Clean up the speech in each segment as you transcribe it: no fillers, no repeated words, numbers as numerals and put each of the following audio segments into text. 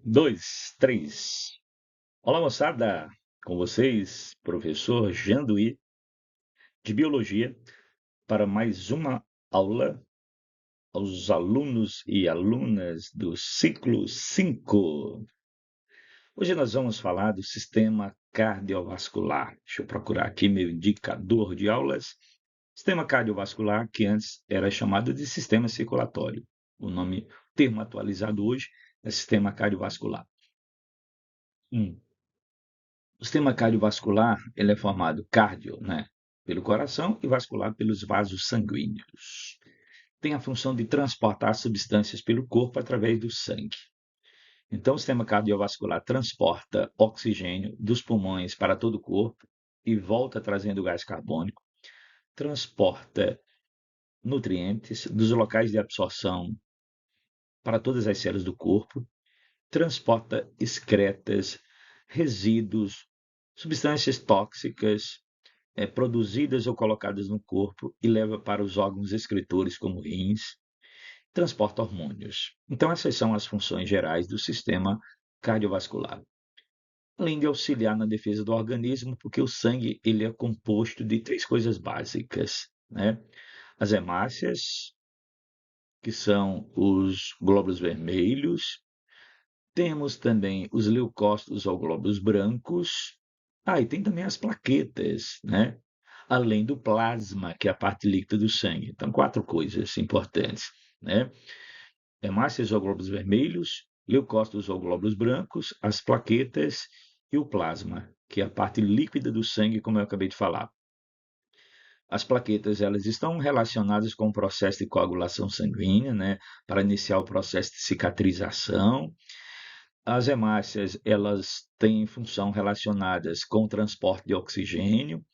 Dois, três. Olá, moçada! Com vocês, professor Janduí, de Biologia, para mais uma aula aos alunos e alunas do ciclo 5. Hoje nós vamos falar do sistema cardiovascular. Deixa eu procurar aqui meu indicador de aulas. Sistema cardiovascular, que antes era chamado de sistema circulatório. O termo atualizado hoje é sistema cardiovascular. O sistema cardiovascular, ele é formado cardio, né, pelo coração e vascular pelos vasos sanguíneos. Tem a função de transportar substâncias pelo corpo através do sangue. Então, o sistema cardiovascular transporta oxigênio dos pulmões para todo o corpo e volta trazendo gás carbônico, transporta nutrientes dos locais de absorção para todas as células do corpo, transporta excretas, resíduos, substâncias tóxicas produzidas ou colocadas no corpo e leva para os órgãos excretores, como rins, transporta hormônios. Então, essas são as funções gerais do sistema cardiovascular. Além de auxiliar na defesa do organismo, porque o sangue ele é composto de três coisas básicas, né? As hemácias, que são os glóbulos vermelhos, temos também os leucócitos ou glóbulos brancos. E tem também as plaquetas, né? Além do plasma, que é a parte líquida do sangue. Então, quatro coisas importantes, né? Hemácias ou glóbulos vermelhos, leucócitos ou glóbulos brancos, as plaquetas e o plasma, que é a parte líquida do sangue, como eu acabei de falar. As plaquetas, elas estão relacionadas com o processo de coagulação sanguínea, né? Para iniciar o processo de cicatrização. As hemácias, elas têm função relacionadas com o transporte de oxigênio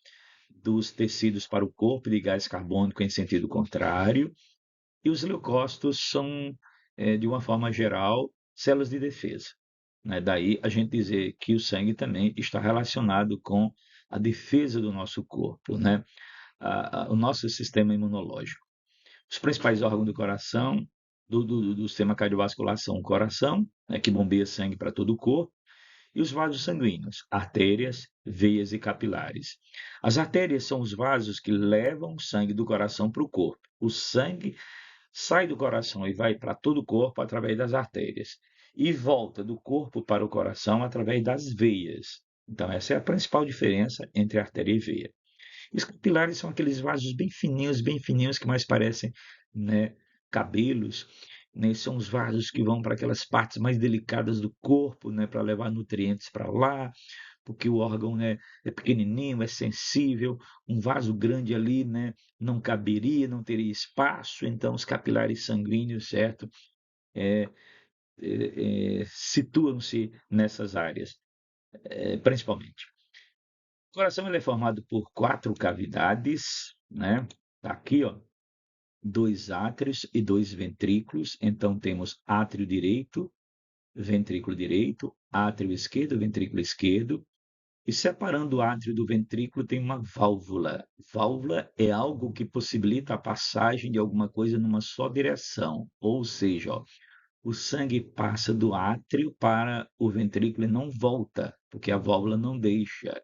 dos tecidos para o corpo e de gás carbônico em sentido contrário. E os leucócitos são, de uma forma geral, células de defesa, né? Daí a gente dizer que o sangue também está relacionado com a defesa do nosso corpo, né? O nosso sistema imunológico. Os principais órgãos do coração, do sistema cardiovascular são o coração, né, que bombeia sangue para todo o corpo, e os vasos sanguíneos, artérias, veias e capilares. As artérias são os vasos que levam o sangue do coração para o corpo. O sangue sai do coração e vai para todo o corpo através das artérias. E volta do corpo para o coração através das veias. Então, essa é a principal diferença entre artéria e veia. Os capilares são aqueles vasos bem fininhos, que mais parecem, né, cabelos, né? São os vasos que vão para aquelas partes mais delicadas do corpo, né, para levar nutrientes para lá, porque o órgão, né, é pequenininho, é sensível, um vaso grande ali, né, não caberia, não teria espaço, então os capilares sanguíneos, certo, é, situam-se nessas áreas, principalmente. O coração ele é formado por quatro cavidades, né? Tá aqui, ó, dois átrios e dois ventrículos. Então temos átrio direito, átrio esquerdo, ventrículo esquerdo. E separando o átrio do ventrículo tem uma válvula. Válvula é algo que possibilita a passagem de alguma coisa numa só direção. Ou seja, ó, o sangue passa do átrio para o ventrículo e não volta, porque a válvula não deixa.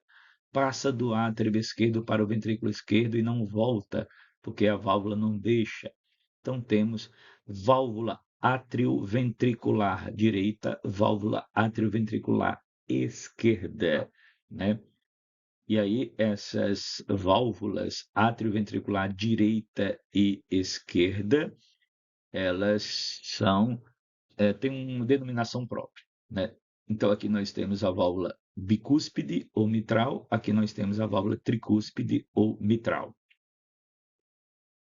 Passa do átrio esquerdo para o ventrículo esquerdo e não volta, porque a válvula não deixa. Então temos válvula atrioventricular direita, válvula atrioventricular esquerda, né? E aí essas válvulas atrioventricular direita e esquerda, elas têm uma denominação própria, né? Então aqui nós temos a válvula bicúspide ou mitral, aqui nós temos a válvula tricúspide ou mitral.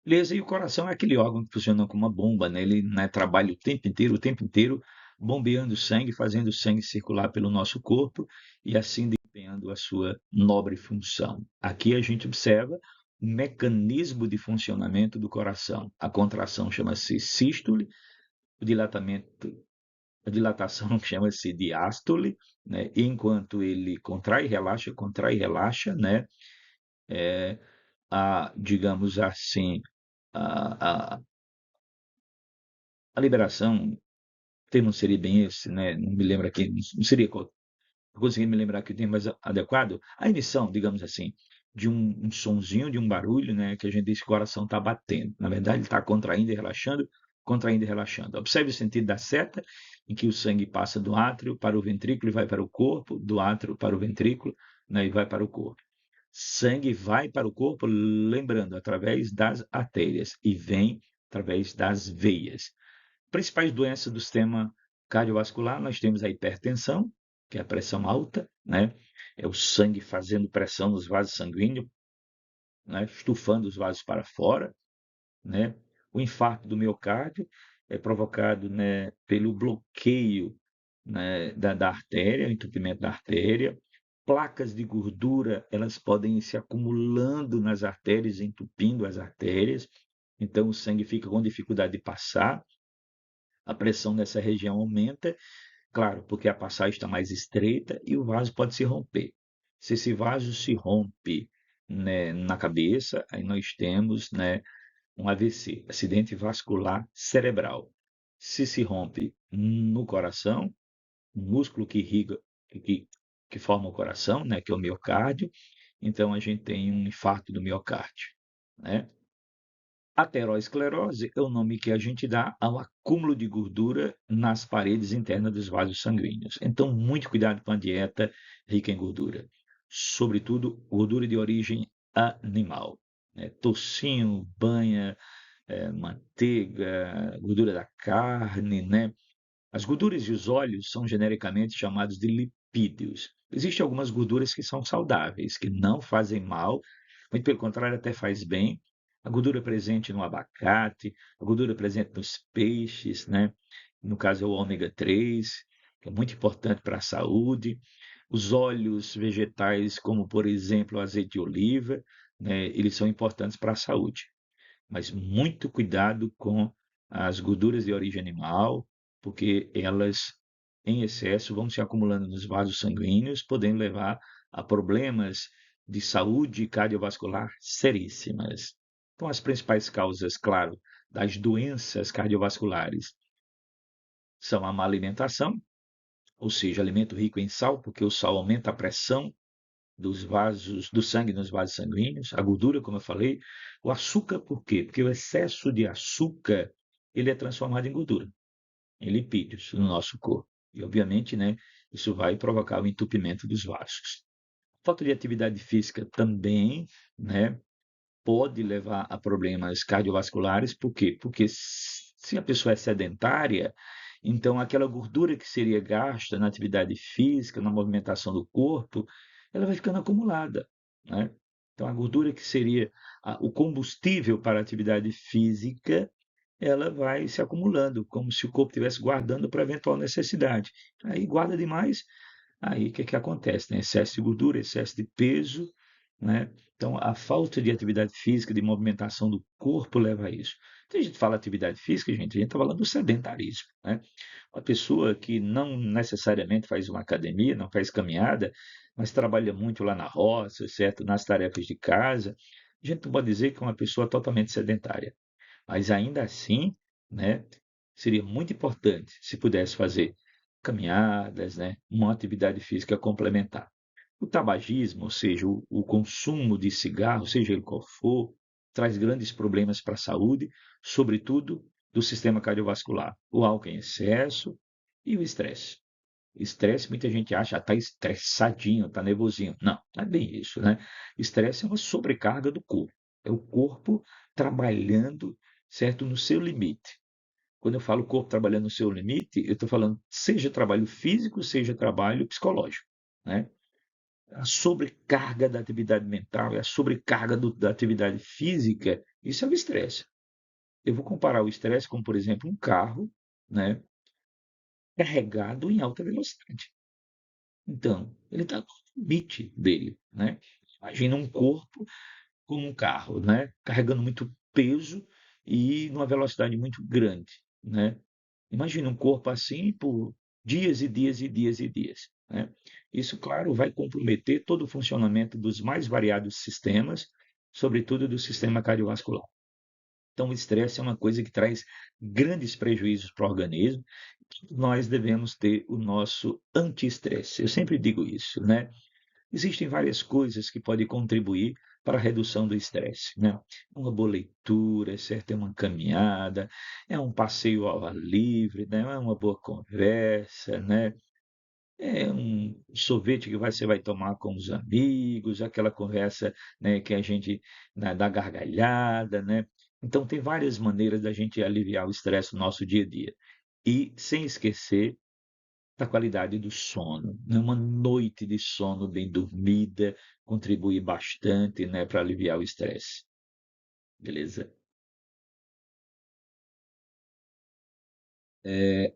Beleza? E o coração é aquele órgão que funciona como uma bomba, né? Ele, né, trabalha o tempo inteiro, bombeando sangue, fazendo o sangue circular pelo nosso corpo e assim desempenhando a sua nobre função. Aqui a gente observa o mecanismo de funcionamento do coração. A contração chama-se sístole, o dilatamento, a dilatação chama-se diástole, né? Enquanto ele contrai e relaxa, né? Digamos assim, a, a, a liberação termo seria bem esse, né? Não me lembro aqui, não seria consegui me lembrar que o termo mais adequado, a emissão, digamos assim, de um sonzinho, de um barulho, né, que a gente diz que o coração está batendo. Na verdade, ele está contraindo e relaxando, contraindo e relaxando. Observe o sentido da seta, em que o sangue passa do átrio para o ventrículo e vai para o corpo, do átrio para o ventrículo, né, e vai para o corpo. Sangue vai para o corpo, lembrando, através das artérias e vem através das veias. Principais doenças do sistema cardiovascular, nós temos a hipertensão, que é a pressão alta, né? É o sangue fazendo pressão nos vasos sanguíneos, né? Estufando os vasos para fora, né? O infarto do miocárdio é provocado, né, pelo bloqueio, né, da artéria, o entupimento da artéria. Placas de gordura, elas podem ir se acumulando nas artérias, entupindo as artérias. Então, o sangue fica com dificuldade de passar, a pressão nessa região aumenta, claro, porque a passagem está mais estreita e o vaso pode se romper. Se esse vaso se rompe, né, na cabeça, aí nós temos, né, um AVC, acidente vascular cerebral. Se se rompe no coração, o músculo que irriga, que, que forma o coração, né, que é o miocárdio, então a gente tem um infarto do miocárdio, né? Aterosclerose é o nome que a gente dá ao acúmulo de gordura nas paredes internas dos vasos sanguíneos. Então, muito cuidado com a dieta rica em gordura, sobretudo gordura de origem animal, né? Tocinho, banha, manteiga, gordura da carne, né? As gorduras e os óleos são genericamente chamados de lipídios. Existem algumas gorduras que são saudáveis, que não fazem mal, muito pelo contrário, até faz bem. A gordura presente no abacate, a gordura presente nos peixes, né? No caso é o ômega 3, que é muito importante para a saúde. Os óleos vegetais, como por exemplo o azeite de oliva, né? Eles são importantes para a saúde. Mas muito cuidado com as gorduras de origem animal, porque elas, em excesso, vão se acumulando nos vasos sanguíneos, podendo levar a problemas de saúde cardiovascular seríssimas. Então, as principais causas, claro, das doenças cardiovasculares são a má alimentação, ou seja, alimento rico em sal, porque o sal aumenta a pressão dos vasos, do sangue nos vasos sanguíneos, a gordura, como eu falei, o açúcar, por quê? Porque o excesso de açúcar, ele é transformado em gordura, em lipídios no nosso corpo. E, obviamente, né, isso vai provocar o entupimento dos vasos. Falta de atividade física também, né, pode levar a problemas cardiovasculares, por quê? Porque se a pessoa é sedentária, então aquela gordura que seria gasta na atividade física, na movimentação do corpo, ela vai ficando acumulada, né? Então a gordura que seria o combustível para a atividade física, ela vai se acumulando, como se o corpo estivesse guardando para eventual necessidade. Aí guarda demais, aí o que que acontece, né? Excesso de gordura, excesso de peso, né? Então, a falta de atividade física, de movimentação do corpo leva a isso. Quando a gente fala atividade física, gente, a gente está falando do sedentarismo, né? Uma pessoa que não necessariamente faz uma academia, não faz caminhada, mas trabalha muito lá na roça, certo? Nas tarefas de casa, a gente não pode dizer que é uma pessoa totalmente sedentária. Mas ainda assim, né, seria muito importante se pudesse fazer caminhadas, né, uma atividade física complementar. O tabagismo, ou seja, o consumo de cigarro, seja ele qual for, traz grandes problemas para a saúde, sobretudo do sistema cardiovascular. O álcool em excesso e o estresse. Estresse, muita gente acha, está estressadinho, está nervosinho. Não, não é bem isso, né? Estresse é uma sobrecarga do corpo. É o corpo trabalhando, certo, no seu limite. Quando eu falo corpo trabalhando no seu limite, eu estou falando seja trabalho físico, seja trabalho psicológico, né? A sobrecarga da atividade mental e a sobrecarga da atividade física, isso é o estresse. Eu vou comparar o estresse com, por exemplo, um carro, né, carregado em alta velocidade. Então, ele está no limite dele, né? Imagina um corpo como um carro, né? Carregando muito peso e numa velocidade muito grande, né? Imagina um corpo assim por dias e dias e dias e dias, né? Isso, claro, vai comprometer todo o funcionamento dos mais variados sistemas, sobretudo do sistema cardiovascular. Então, o estresse é uma coisa que traz grandes prejuízos para o organismo nós devemos ter o nosso anti-estresse. Eu sempre digo isso, né? Existem várias coisas que podem contribuir para a redução do estresse, né? Uma boa leitura, certo? É uma caminhada, é um passeio ao ar livre, né? É uma boa conversa, né? É um sorvete que você vai tomar com os amigos, aquela conversa, né, que a gente dá gargalhada, né? Então tem várias maneiras da gente aliviar o estresse no nosso dia a dia. E sem esquecer da qualidade do sono, né? Uma noite de sono bem dormida contribui bastante, né, para aliviar o estresse, beleza?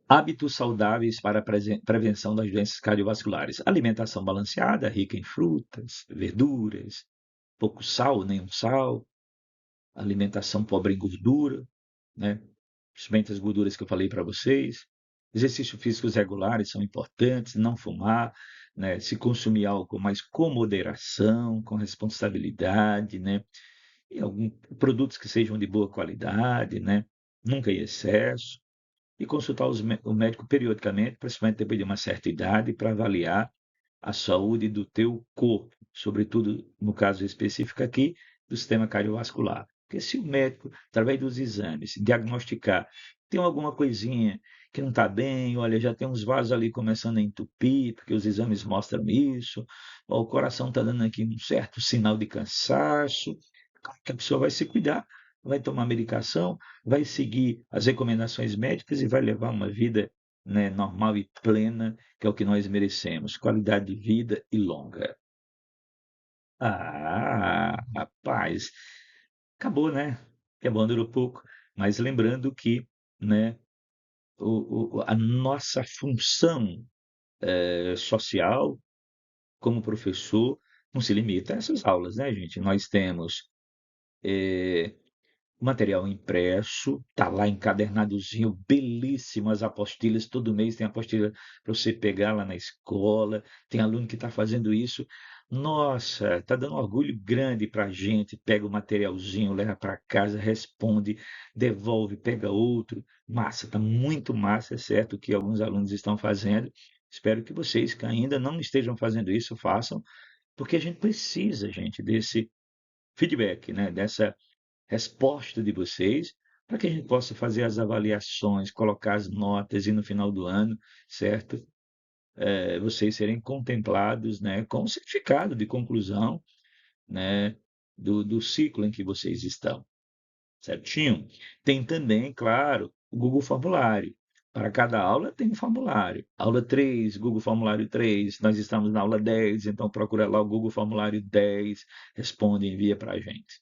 Hábitos saudáveis para a prevenção das doenças cardiovasculares. Alimentação balanceada, rica em frutas, verduras, pouco sal, nenhum sal. Alimentação pobre em gordura, né? Principalmente as gorduras que eu falei para vocês. Exercícios físicos regulares são importantes, não fumar, né? Se consumir álcool, mas com moderação, com responsabilidade, né? E alguns produtos que sejam de boa qualidade, né? Nunca em excesso. E consultar o médico periodicamente, principalmente depois de uma certa idade, para avaliar a saúde do teu corpo, sobretudo no caso específico aqui do sistema cardiovascular. Porque se o médico, através dos exames, diagnosticar, tem alguma coisinha que não está bem, olha, já tem uns vasos ali começando a entupir, porque os exames mostram isso, ou o coração está dando aqui um certo sinal de cansaço, claro que a pessoa vai se cuidar, vai tomar medicação, vai seguir as recomendações médicas e vai levar uma vida, né, normal e plena, que é o que nós merecemos, qualidade de vida e longa. Ah, rapaz, acabou, né? Que é bom, durou pouco. Mas lembrando que, né, a nossa função social como professor não se limita a essas aulas, né, gente? Nós temos material impresso, tá lá encadernadozinho, belíssimo as apostilhas, todo mês tem apostila para você pegar lá na escola, tem aluno que está fazendo isso. Nossa, está dando um orgulho grande para a gente, pega o materialzinho, leva para casa, responde, devolve, pega outro. Massa, está muito massa, é certo que alguns alunos estão fazendo. Espero que vocês que ainda não estejam fazendo isso, façam, porque a gente precisa, gente, desse feedback, né? Dessa resposta de vocês, para que a gente possa fazer as avaliações, colocar as notas e no final do ano, certo? Vocês serem contemplados, né, com o certificado de conclusão, né, do ciclo em que vocês estão, certinho? Tem também, claro, o Google Formulário. Para cada aula tem um formulário. Aula 3, Google Formulário 3. Nós estamos na aula 10, então procura lá o Google Formulário 10, responde e envia para a gente.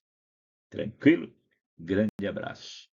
Tranquilo? Grande abraço.